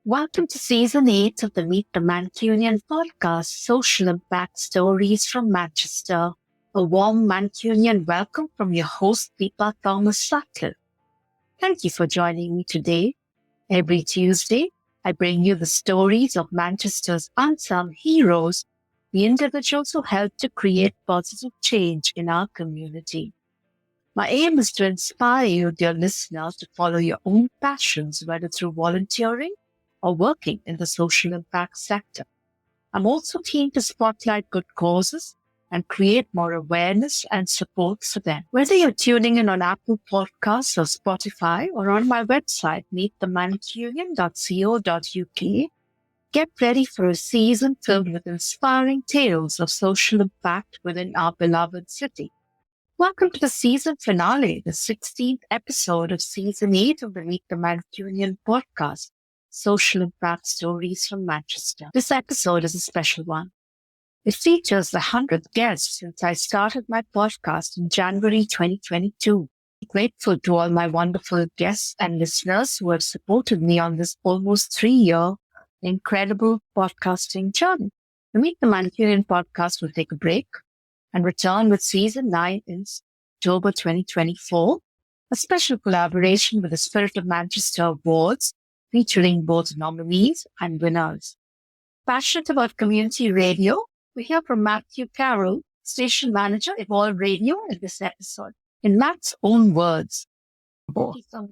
Welcome to Season 8 of the Meet the Mancunian Podcast, Social Impact Stories from Manchester. A warm Mancunian welcome from your host, Deepa Thomas-Sutcliffe. Thank you for joining me today. Every Tuesday, I bring you the stories of Manchester's unsung heroes, the individuals who help to create positive change in our community. My aim is to inspire you, dear listeners, to follow your own passions, whether through volunteering or working in the social impact sector. I'm also keen to spotlight good causes and create more awareness and support for them. Whether you're tuning in on Apple Podcasts or Spotify or on my website, meetthemancunian.co.uk, get ready for a season filled with inspiring tales of social impact within our beloved city. Welcome to the season finale, the 16th episode of Season 8 of the Meet the Mancunian Podcast, Social Impact Stories from Manchester. This episode is a special one. It features the 100th guest since I started my podcast in January 2022. I'm grateful to all my wonderful guests and listeners who have supported me on this almost 3-year incredible podcasting journey. The Meet the Mancunian Podcast will take a break and return with Season 9 in October 2024, a special collaboration with the Spirit of Manchester Awards, featuring both nominees and winners. Passionate about community radio, we hear from Matthew Carroll, station manager, Evolve Radio, in this episode. In Matt's own words.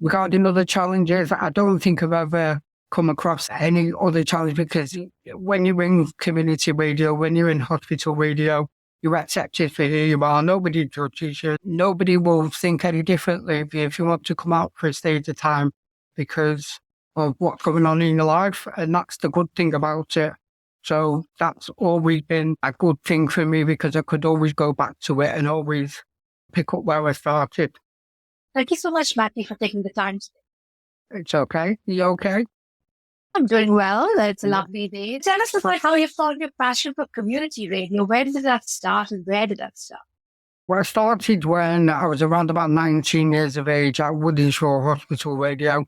Regarding other challenges, I don't think I've ever come across any other challenge, because when you're in community radio, when you're in hospital radio, you're accepted for who you are. Nobody judges you. Nobody will think any differently if you want to come out for a stage of time because of what's going on in your life. And that's the good thing about it. So that's always been a good thing for me, because I could always go back to it and always pick up where I started. Thank you so much, Matthew, for taking the time today. It's okay. You okay? I'm doing well. It's a lovely day. Tell us about how you found your passion for community radio. Where did that start and where did that start? Well, I started when I was around about 19 years of age at Woodinshaw Hospital Radio.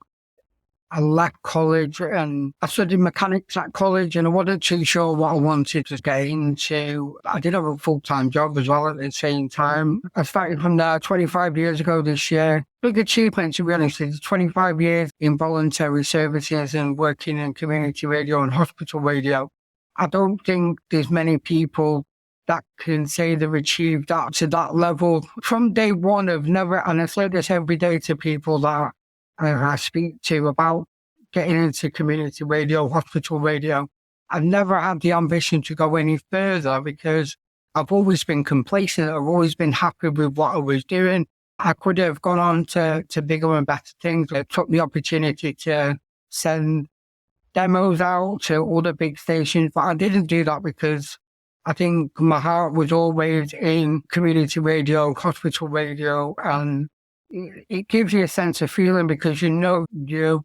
I left college and I studied mechanics at college, and I wasn't too sure what I wanted to get into. I did have a full-time job as well at the same time. I started from there 25 years ago this year. Big achievement, to be honest. It's 25 years in voluntary services and working in community radio and hospital radio. I don't think there's many people that can say they've achieved that to that level. From day one, I've never, and I say this every day to people that I speak to about getting into community radio, hospital radio. I've never had the ambition to go any further because I've always been complacent. I've always been happy with what I was doing. I could have gone on to bigger and better things. I took the opportunity to send demos out to all the big stations, but I didn't do that because I think my heart was always in community radio, hospital radio, and it gives you a sense of feeling because you know you're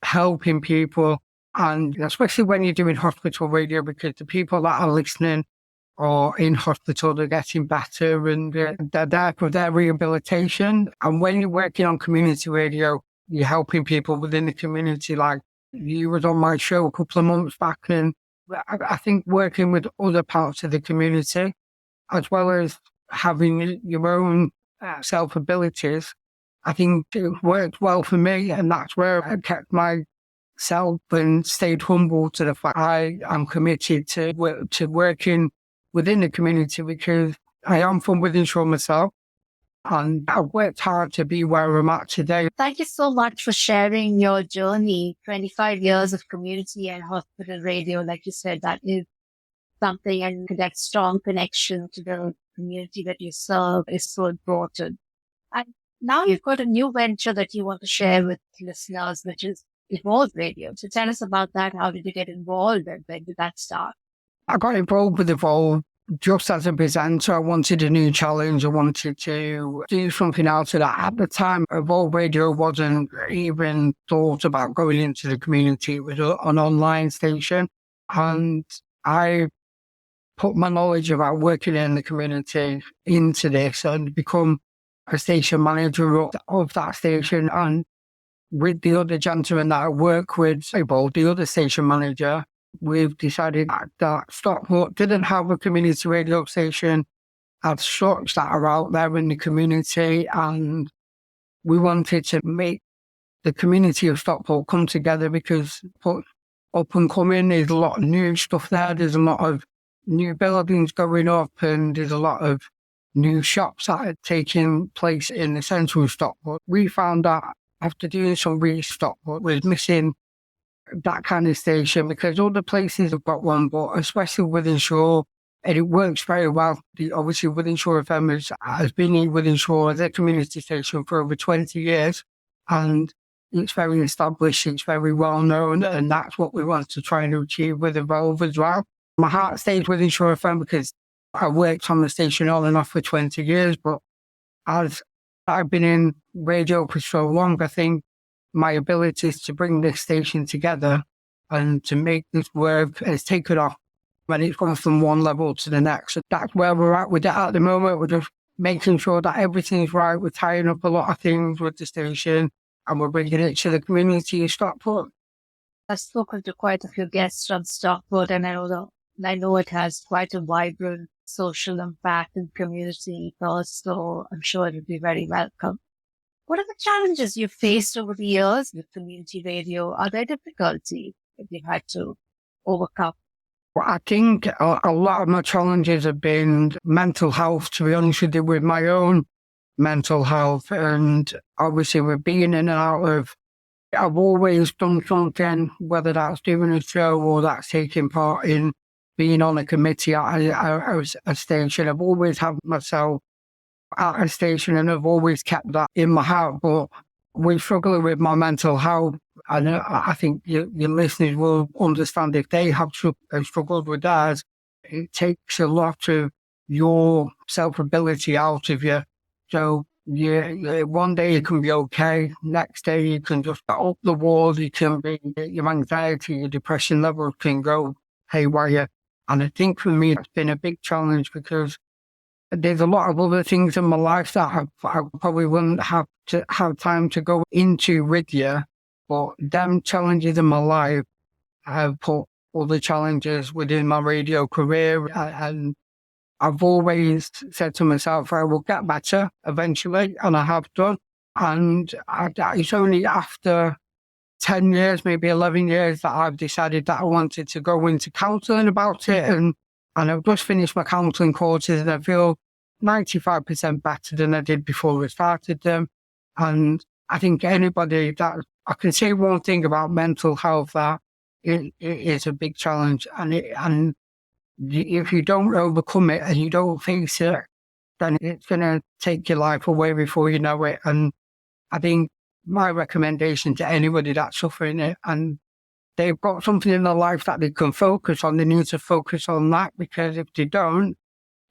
helping people, and especially when you're doing hospital radio, because the people that are listening or in hospital, they're getting better and they're there for their rehabilitation. And when you're working on community radio, you're helping people within the community. Like you was on my show a couple of months back, and I think working with other parts of the community, as well as having your own self-abilities, I think it worked well for me, and that's where I kept myself and stayed humble to the fact I am committed to working within the community, because I am from Wythenshawe myself, and I've worked hard to be where I'm at today. Thank you so much for sharing your journey. 25 years of community and hospital radio, like you said, that is something, and that strong connection to the community that you serve is so important. And now you've got a new venture that you want to share with listeners, which is Evolve Radio. So tell us about that. How did you get involved and when did that start? I got involved with Evolve just as a presenter. I wanted a new challenge. I wanted to do something else of that. At the time, Evolve Radio wasn't even thought about going into the community. It was an online station. And I put my knowledge about working in the community into this and become a station manager of that station. And with the other gentleman that I work with, the other station manager, we've decided that Stockport didn't have a community radio station as such that are out there in the community, and we wanted to make the community of Stockport come together because up and coming, there's a lot of new stuff there. There's a lot of new buildings going up, and there's a lot of new shops that are taking place in the centre of Stockport. We found that after doing some research, Stockport was missing that kind of station because other places have got one, but especially Withenshaw, and it works very well. Obviously, Withenshaw FM has been in Withenshaw as a community station for over 20 years, and it's very established, it's very well known, and that's what we want to try and achieve with Evolve as well. My heart stays Withenshaw FM because I worked on the station on and off for 20 years, but as I've been in radio for so long, I think my abilities to bring this station together and to make this work has taken off when it's gone from one level to the next. So that's where we're at with it at the moment. We're just making sure that everything's right. We're tying up a lot of things with the station and we're bringing it to the community of Stockport. I've spoken to quite a few guests from Stockport, and I know it has quite a vibrant social impact and community ethos, so I'm sure it would be very welcome. What are the challenges you've faced over the years with community radio? Are there difficulties that you've had to overcome? Well, I think a lot of my challenges have been mental health, to be honest with you, with my own mental health. And obviously with being in and out of, I've always done something, whether that's doing a show or that's taking part in being on a committee at a station. I've always had myself at a station and I've always kept that in my heart. But we're struggling with my mental health. And I think your listeners will understand if they have struggled with theirs. It takes a lot of your self-ability out of you. So one day you can be okay. Next day you can just get up the walls. You can be, your anxiety, your depression levels can go haywire. And I think for me, it's been a big challenge because there's a lot of other things in my life that I probably wouldn't have time to go into with you. But them challenges in my life have put other challenges within my radio career. And I've always said to myself, I will get better eventually. And I have done. And it's only after 10 years, maybe 11 years, that I've decided that I wanted to go into counselling about it. And I've just finished my counselling courses and I feel 95% better than I did before I started them. And I think anybody that, I can say one thing about mental health, that it is a big challenge. And if you don't overcome it and you don't face it, then it's going to take your life away before you know it. And I think my recommendation to anybody that's suffering it and they've got something in their life that they can focus on, they need to focus on that, because if they don't,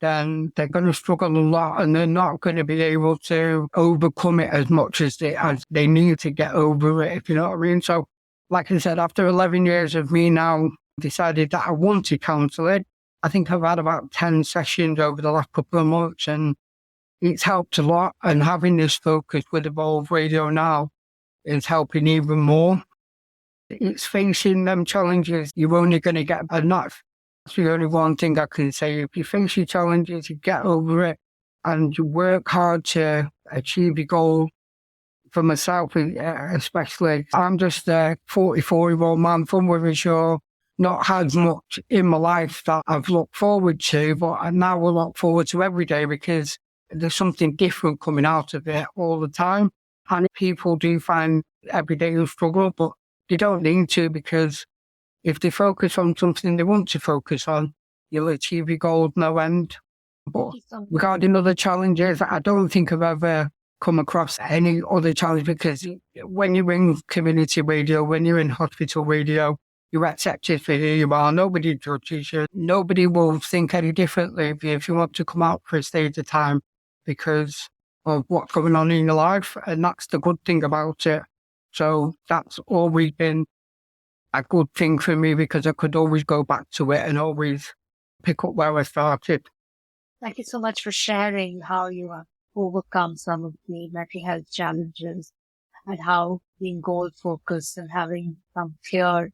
then they're going to struggle a lot and they're not going to be able to overcome it as much as they need to get over it, if you know what I mean. So, like I said, after 11 years of me now decided that I wanted counselling, I think I've had about 10 sessions over the last couple of months and it's helped a lot. And having this focus with Evolve Radio now is helping even more. It's facing them challenges you're only going to get enough. That's the only one thing I can say. If you face your challenges, you get over it and you work hard to achieve your goal. For myself, especially, I'm just a 44-year-old man from Withenshaw, not had much in my life that I've looked forward to, but I now will look forward to every day because there's something different coming out of it all the time. And people do find every day a struggle, but they don't need to, because if they focus on something they want to focus on, you'll achieve your goal no end. But regarding other challenges, I don't think I've ever come across any other challenge, because when you're in community radio, when you're in hospital radio, you're accepted for who you are. Nobody judges you. Nobody will think any differently if you want to come out for a stage of time because of what's going on in your life. And that's the good thing about it. So that's always been a good thing for me, because I could always go back to it and always pick up where I started. Thank you so much for sharing how you have overcome some of the mental health challenges. and how being goal focused and having some clear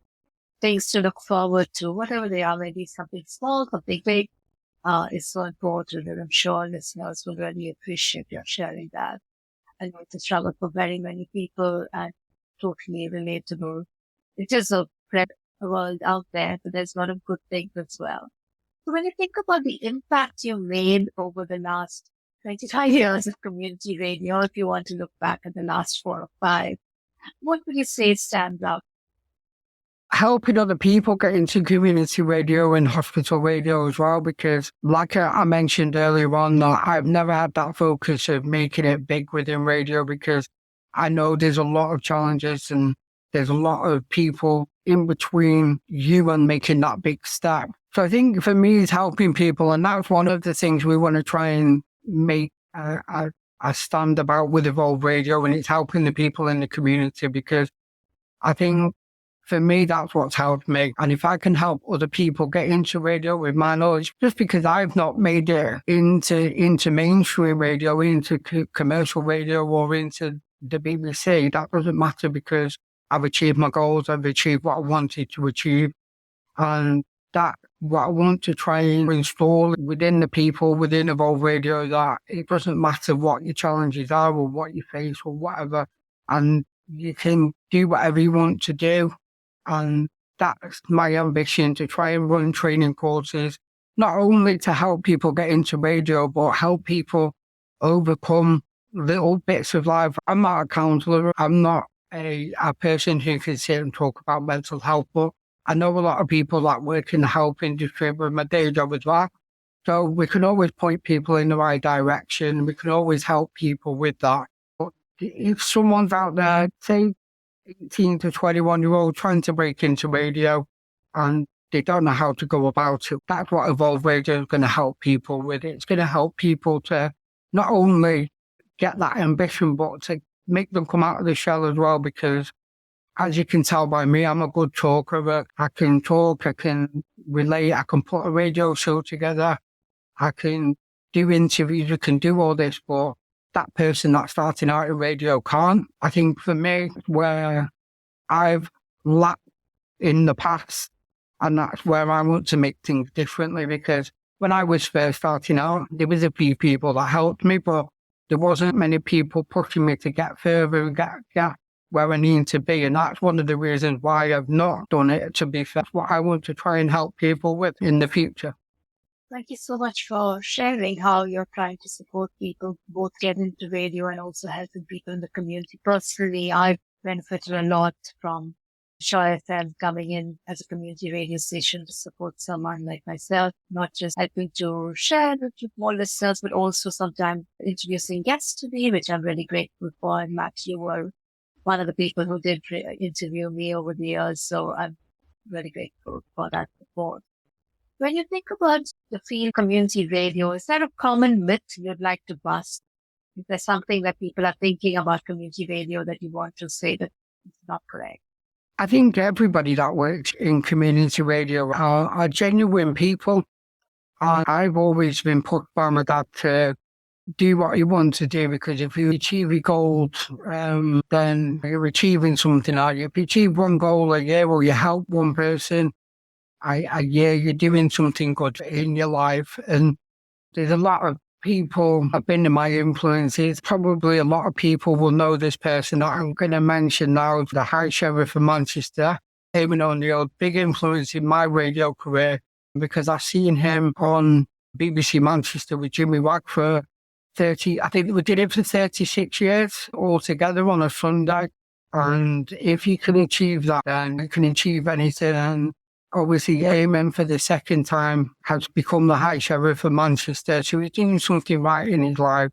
things to look forward to, whatever they are, maybe something small, something big, is so important. And I'm sure listeners will really appreciate your sharing that. I know it's a struggle for very many people and totally relatable. It is a great world out there, but there's a lot of good things as well. So when you think about the impact you made over the last 25 years of community radio, if you want to look back at the last 4 or 5, what would you say stands out? Helping other people get into community radio and hospital radio as well, because like I mentioned earlier on, that I've never had that focus of making it big within radio, because I know there's a lot of challenges and there's a lot of people in between you and making that big step. So I think for me, it's helping people, and that's one of the things we want to try and make a stand about with Evolve Radio, and it's helping the people in the community, because I think for me, that's what's helped me. And if I can help other people get into radio with my knowledge, just because I've not made it into mainstream radio, into commercial radio, or into the BBC, that doesn't matter, because I've achieved my goals, I've achieved what I wanted to achieve. And that what I want to try and install within the people, within Evolve Radio, that it doesn't matter what your challenges are or what you face or whatever, and you can do whatever you want to do. And that's my ambition, to try and run training courses, not only to help people get into radio, but help people overcome little bits of life. I'm not a counsellor. I'm not a person who can sit and talk about mental health, but I know a lot of people that work in the health industry with my day job as well. So we can always point people in the right direction. We can always help people with that. But if someone's out there, say, 18 to 21-year-old trying to break into radio and they don't know how to go about it, that's what Evolve Radio is going to help people with. It's going to help people to not only get that ambition, but to make them come out of the shell as well, because as you can tell by me, I'm a good talker. I can talk, I can relate, I can put a radio show together, I can do interviews, I can do all this, but that person that's starting out in radio can't. I think for me, where I've lacked in the past, and that's where I want to make things differently, because when I was first starting out, there was a few people that helped me, but there wasn't many people pushing me to get further and get where I need to be. And that's one of the reasons why I've not done it, to be fair. That's what I want to try and help people with in the future. Thank you so much for sharing how you're trying to support people, both get into radio and also helping people in the community. Personally, I've benefited a lot from Joy FM coming in as a community radio station to support someone like myself, not just helping to share with more listeners, but also sometimes introducing guests to me, which I'm really grateful for. And Matt, you were one of the people who did interview me over the years, so I'm really grateful for that support. When you think about the field community radio, is there a common myth you'd like to bust? Is there something that people are thinking about community radio that you want to say that is not correct? I think everybody that works in community radio are genuine people. And I've always been pushed by my dad to do what you want to do, because if you achieve your goals, then you're achieving something. If you achieve one goal a year, or you help one person a year, you're doing something good in your life. And there's a lot of people have been in my influences. Probably a lot of people will know this person that I'm going to mention now, the High Sheriff of Manchester. Him and O'Neill, big influence in my radio career, because I've seen him on BBC Manchester with Jimmy Wagg for 30, I think we did it for 36 years altogether on a Sunday. And if you can achieve that, then you can achieve anything. And obviously aiming for the second time has become the High Sheriff of Manchester. So he's doing something right in his life.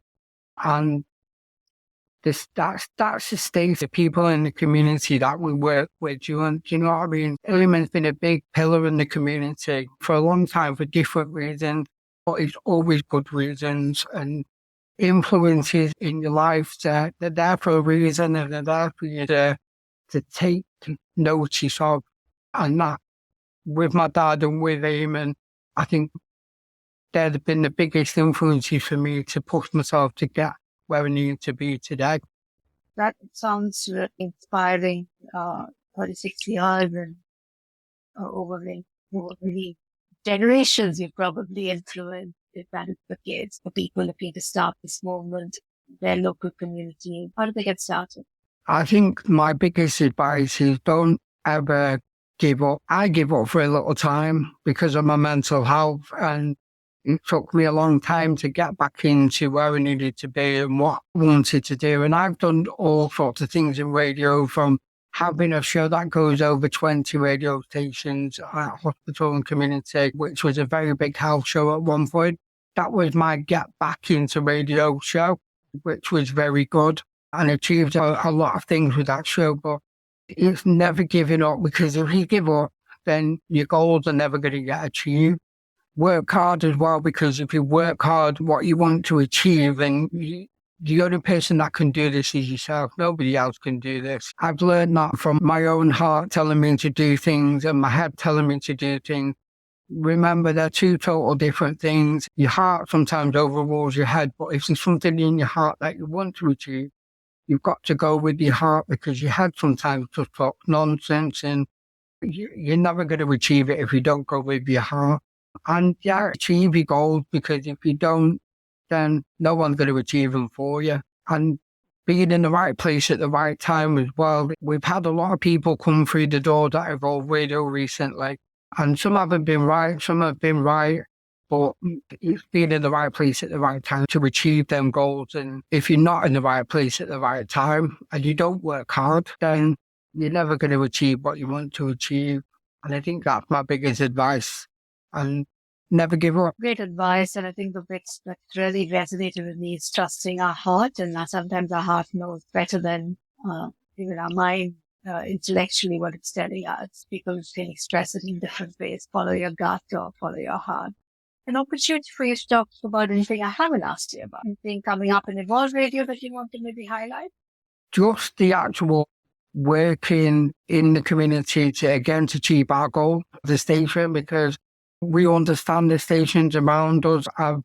And that's the state of people in the community that we work with. Do you know what I mean? Eamon's been a big pillar in the community for a long time for different reasons, but it's always good reasons. And influences in your life, they're there for a reason, and they're there for you to take notice of. And that, with my dad and with Eamon, I think they've been the biggest influences for me to push myself to get where I need to be today. That sounds really inspiring. 36 years and over many generations you've probably influenced, if that is the case, for people looking to start this movement, their local community. How do they get started? I think my biggest advice is don't ever give up. I give up for a little time because of my mental health, and it took me a long time to get back into where I needed to be and what I wanted to do. And I've done all sorts of things in radio, from having a show that goes over 20 radio stations at hospital and community, which was a very big health show at one point. That was my get back into radio show, which was very good, and achieved a lot of things with that show. But it's never giving up, because if you give up, then your goals are never going to get achieved. Work hard as well, because if you work hard what you want to achieve, then the only person that can do this is yourself. Nobody else can do this. I've learned that from my own heart telling me to do things and my head telling me to do things. Remember, they're two total different things. Your heart sometimes overrules your head, but if there's something in your heart that you want to achieve, you've got to go with your heart, because your head sometimes just talks nonsense, and you're never going to achieve it if you don't go with your heart. And yeah, achieve your goals, because if you don't, then no one's going to achieve them for you. And being in the right place at the right time as well. We've had a lot of people come through the door that Evolve Radio recently, and some haven't been right, some have been right, but it's being in the right place at the right time to achieve them goals. And if you're not in the right place at the right time and you don't work hard, then you're never going to achieve what you want to achieve. And I think that's my biggest advice. And never give up. Great advice. And I think the bit that really resonated with me is trusting our heart. And that sometimes our heart knows better than even our mind intellectually what it's telling us. People can express it in different ways. Follow your gut or follow your heart. An opportunity for you to talk about anything I haven't asked you about. Anything coming up in Evolve Radio that you want to maybe highlight? Just the actual working in the community to, again, to achieve our goal, the station, because we understand the stations around us have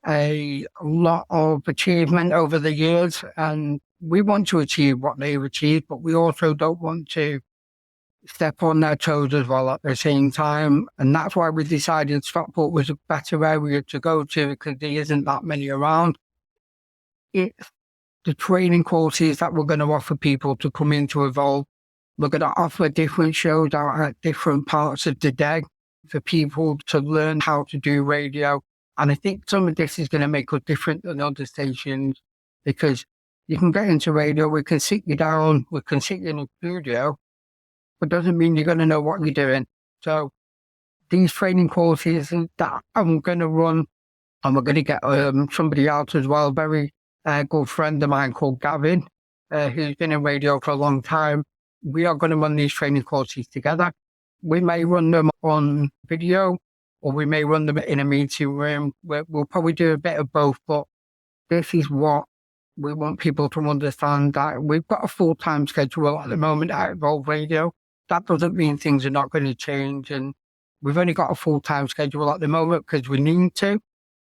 a lot of achievement over the years, and we want to achieve what they've achieved, but we also don't want to step on their toes as well at the same time. And that's why we decided Stockport was a better area to go to, because there isn't that many around. It's the training courses that we're going to offer people to come into Evolve. We're going to offer different shows out at different parts of the day for people to learn how to do radio. And I think some of this is going to make us different than other stations, because you can get into radio, we can sit you down, we can sit you in a studio, but doesn't mean you're going to know what you're doing. So these training courses that I'm going to run, and we're going to get somebody else as well, very good friend of mine called Gavin, who's been in radio for a long time. We are going to run these training courses together. We may run them on video, or we may run them in a meeting room. We'll probably do a bit of both, but this is what we want people to understand, that we've got a full-time schedule at the moment at Evolve Radio. That doesn't mean things are not going to change, and we've only got a full-time schedule at the moment because we need to,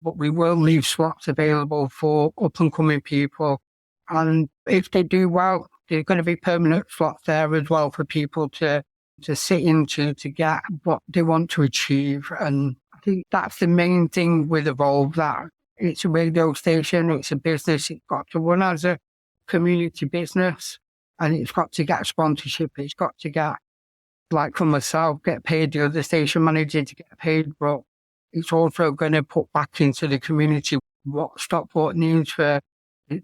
but we will leave slots available for up-and-coming people. And if they do well, there's going to be permanent slots there as well for people to sit into to get what they want to achieve. And I think that's the main thing with Evolve, that it's a radio station, it's a business, it's got to run as a community business, and it's got to get sponsorship, it's got to get, like for myself, get paid, the other station manager to get paid, but it's also going to put back into the community what Stockport needs for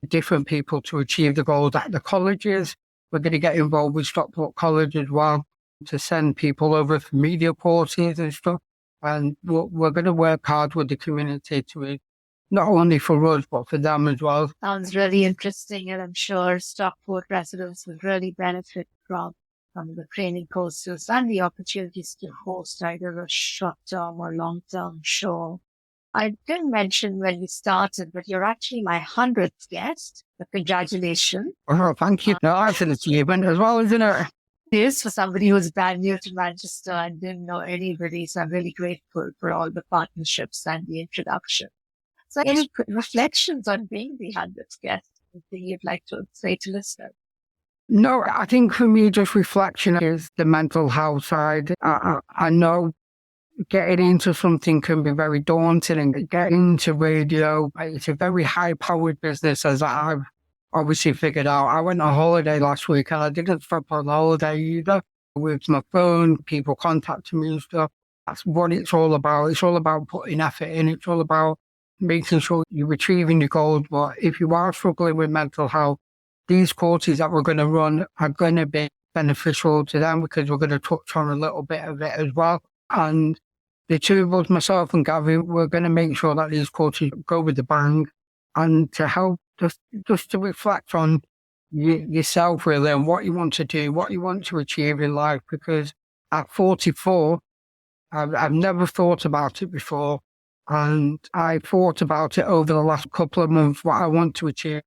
different people to achieve the goals at the colleges. We're going to get involved with Stockport College as well, to send people over for media courses and stuff. And we're going to work hard with the community to, not only for us, but for them as well. Sounds really interesting, and I'm sure Stockport residents will really benefit from the training courses and the opportunities to host either a short-term or long-term show. I didn't mention when we started, but you're actually my 100th guest. So congratulations. Oh, thank you. No, that's an achievement as well, isn't it? It is for somebody who's brand new to Manchester and didn't know anybody. So I'm really grateful for all the partnerships and the introduction. So any reflections on being the 100th guest? anything you'd like to say to listeners? No, I think for me, just reflection is the mental health side. I know getting into something can be very daunting, and getting into radio, it's a very high-powered business, as I've obviously figured out. I went on holiday last week and I didn't stop on holiday either. With my phone, people contacting me and stuff. That's what it's all about. It's all about putting effort in. It's all about making sure you're achieving your goals. But if you are struggling with mental health, these courses that we're going to run are going to be beneficial to them, because we're going to touch on a little bit of it as well. And the two of us, myself and Gavin, we're going to make sure that these courses go with the bang, and to help just to reflect on yourself really, and what you want to do, what you want to achieve in life. Because at 44, I've never thought about it before, and I thought about it over the last couple of months, what I want to achieve.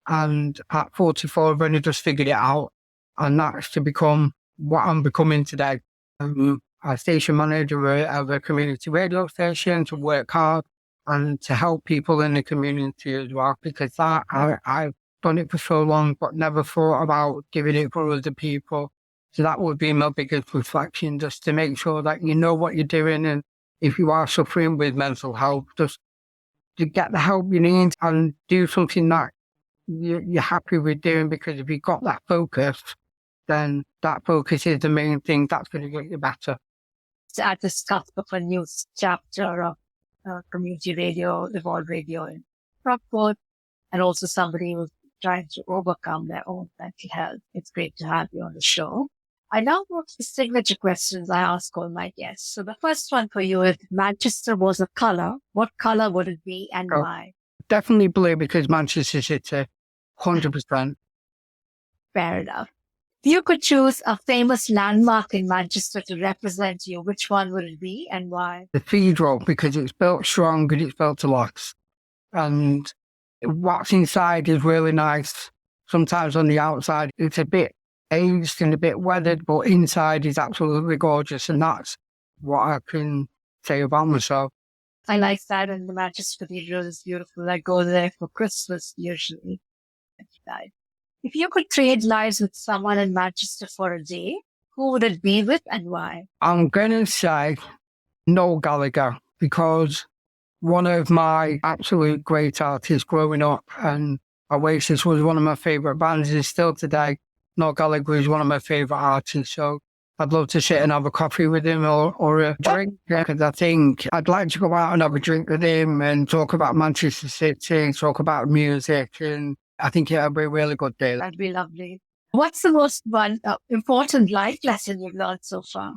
And at 44, I've only just figured it out, and that's to become what I'm becoming today. A station manager of a community radio station, to work hard and to help people in the community as well, because that I've done it for so long, but never thought about giving it for other people. So that would be my biggest reflection, just to make sure that you know what you're doing, and if you are suffering with mental health, just to get the help you need and do something that you're happy with doing, because if you've got that focus, then that focus is the main thing that's going to get you better. At the cusp of a new chapter of community radio, Evolve Radio in Stockport, and also somebody who's trying to overcome their own mental health. It's great to have you on the show. I now go to the signature questions I ask all my guests. So the first one for you is, if Manchester was a colour, what colour would it be and why? Definitely blue, because Manchester City, 100%. Fair enough. If you could choose a famous landmark in Manchester to represent you, which one would it be and why? The cathedral, because it's built strong and it's built to last. And what's inside is really nice. Sometimes on the outside, it's a bit aged and a bit weathered, but inside is absolutely gorgeous. And that's what I can say about myself. I like that, and the Manchester Cathedral is beautiful. I go there for Christmas usually. If you could trade lives with someone in Manchester for a day, who would it be with and why? I'm going to say Noel Gallagher, because one of my absolute great artists growing up, and Oasis was one of my favourite bands, and still today, Noel Gallagher is one of my favourite artists. So I'd love to sit and have a coffee with him or a drink, because I think I'd like to go out and have a drink with him and talk about Manchester City, talk about music, and I think it'll be a really good day. That'd be lovely. What's the most important life lesson you've learned so far?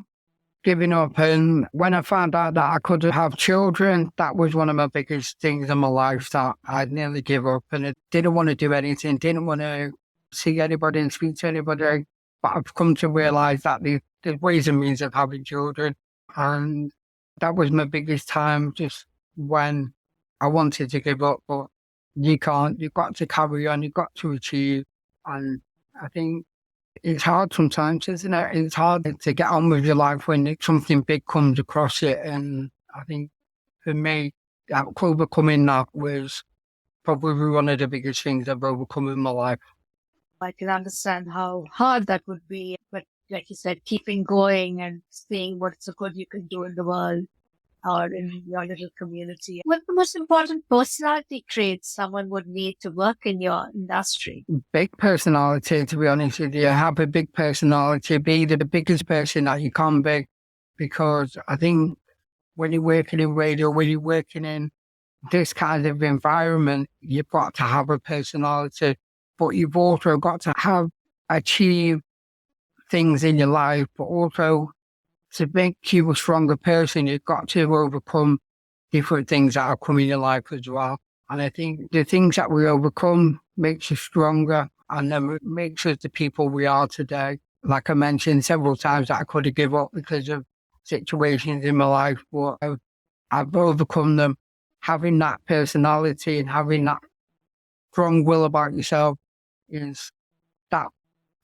Giving up. And when I found out that I could have children, that was one of my biggest things in my life, that I'd nearly give up, and I didn't want to do anything, didn't want to see anybody and speak to anybody. But I've come to realise that there's ways and means of having children. And that was my biggest time, just when I wanted to give up. But you can't. You've got to carry on. You've got to achieve. And I think it's hard sometimes, isn't it? It's hard to get on with your life when something big comes across it. And I think for me, overcoming that was probably one of the biggest things I've overcome in my life. I can understand how hard that would be. But like you said, keeping going and seeing what's so good you can do in the world or in your little community. What's the most important personality traits someone would need to work in your industry? Big personality, to be honest with you. Have a big personality. Be the biggest person that you can be. Because I think when you're working in radio, when you're working in this kind of environment, you've got to have a personality. But you've also got to achieve things in your life, but also to make you a stronger person, you've got to overcome different things that are coming in your life as well. And I think the things that we overcome makes us stronger, and then makes us the people we are today. Like I mentioned several times, that I could have given up because of situations in my life, but I've overcome them. Having that personality and having that strong will about yourself is that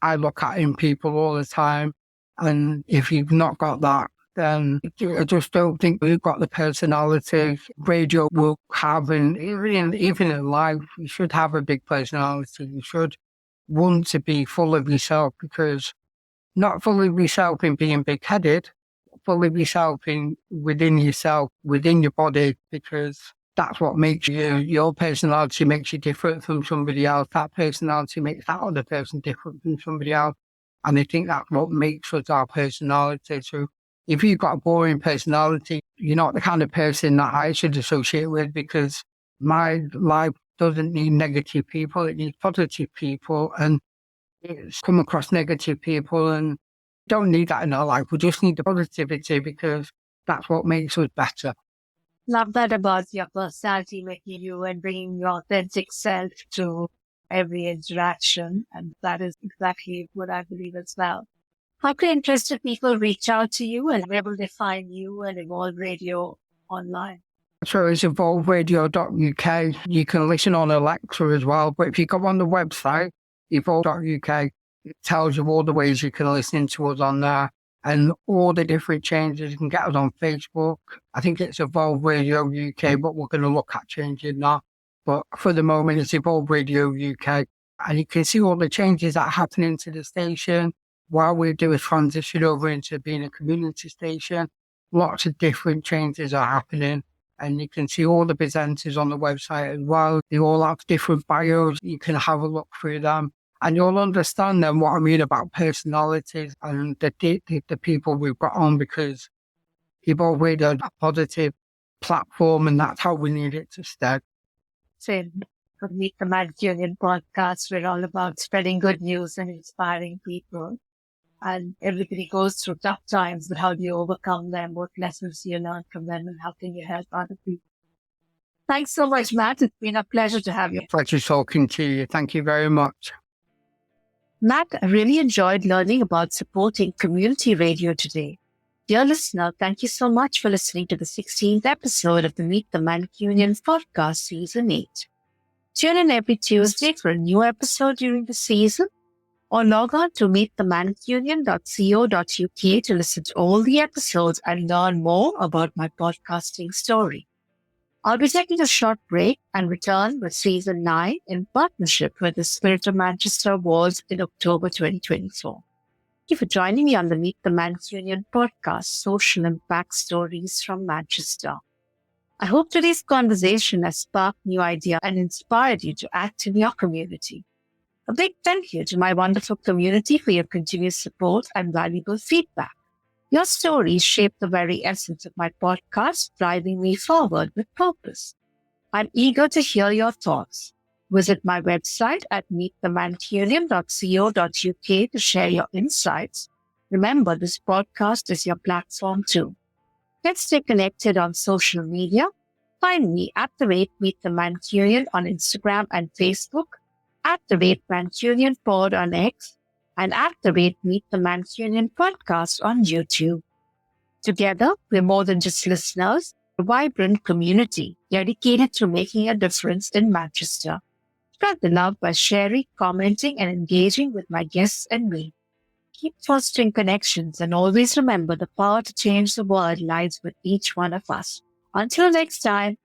I look at in people all the time. And if you've not got that, then I just don't think we've got the personality radio will have. And even in life, you should have a big personality. You should want to be full of yourself, because not full of yourself in being big-headed, full of yourself within yourself, within your body, because that's what makes you. Your personality makes you different from somebody else. That personality makes that other person different from somebody else. And I think that's what makes us our personality. So if you've got a boring personality, you're not the kind of person that I should associate with, because my life doesn't need negative people. It needs positive people. And it's come across negative people, and don't need that in our life. We just need the positivity, because that's what makes us better. Love that about your personality, making you and bringing your authentic self to every interaction. And that is exactly what I believe as well. How can interested people reach out to you, and where will they find you and Evolve Radio online? So it's evolveradio.uk. You can listen on Alexa as well. But if you go on the website, evolve.uk, it tells you all the ways you can listen to us on there and all the different changes. You can get us on Facebook. I think it's Evolve Radio UK, but we're going to look at changing that. But for the moment, it's Evolve Radio UK. And you can see all the changes that are happening to the station while we do a transition over into being a community station. Lots of different changes are happening. And you can see all the presenters on the website as well. They all have different bios. You can have a look through them. And you'll understand then what I mean about personalities and the people we've got on, because you've already had a positive platform, and that's how we need it to stay. Same for Meet the Mancunian Podcast. We're all about spreading good news and inspiring people. And everybody goes through tough times, but how do you overcome them? What lessons do you learn from them, and how can you help other people? Thanks so much, Matt. It's been a pleasure to have you. Pleasure talking to you. Thank you very much. Matt, I really enjoyed learning about supporting community radio today. Dear listener, thank you so much for listening to the 16th episode of the Meet the Mancunian Podcast Season 8. Tune in every Tuesday for a new episode during the season, or log on to meetthemancunian.co.uk to listen to all the episodes and learn more about my podcasting story. I'll be taking a short break and return with Season 9 in partnership with the Spirit of Manchester Awards in October 2024. Thank you for joining me on the Meet the Mancunian Podcast, Social Impact Stories from Manchester. I hope today's conversation has sparked new ideas and inspired you to act in your community. A big thank you to my wonderful community for your continuous support and valuable feedback. Your stories shape the very essence of my podcast, driving me forward with purpose. I'm eager to hear your thoughts. Visit my website at meetthemancunian.co.uk to share your insights. Remember, this podcast is your platform too. Let's stay connected on social media. Find me at Meet the Mancunian on Instagram and Facebook, at Mancunian Pod on X, and at Meet the Mancunian Podcast on YouTube. Together, we're more than just listeners, a vibrant community dedicated to making a difference in Manchester. Spread the love by sharing, commenting, and engaging with my guests and me. Keep fostering connections, and always remember the power to change the world lies with each one of us. Until next time.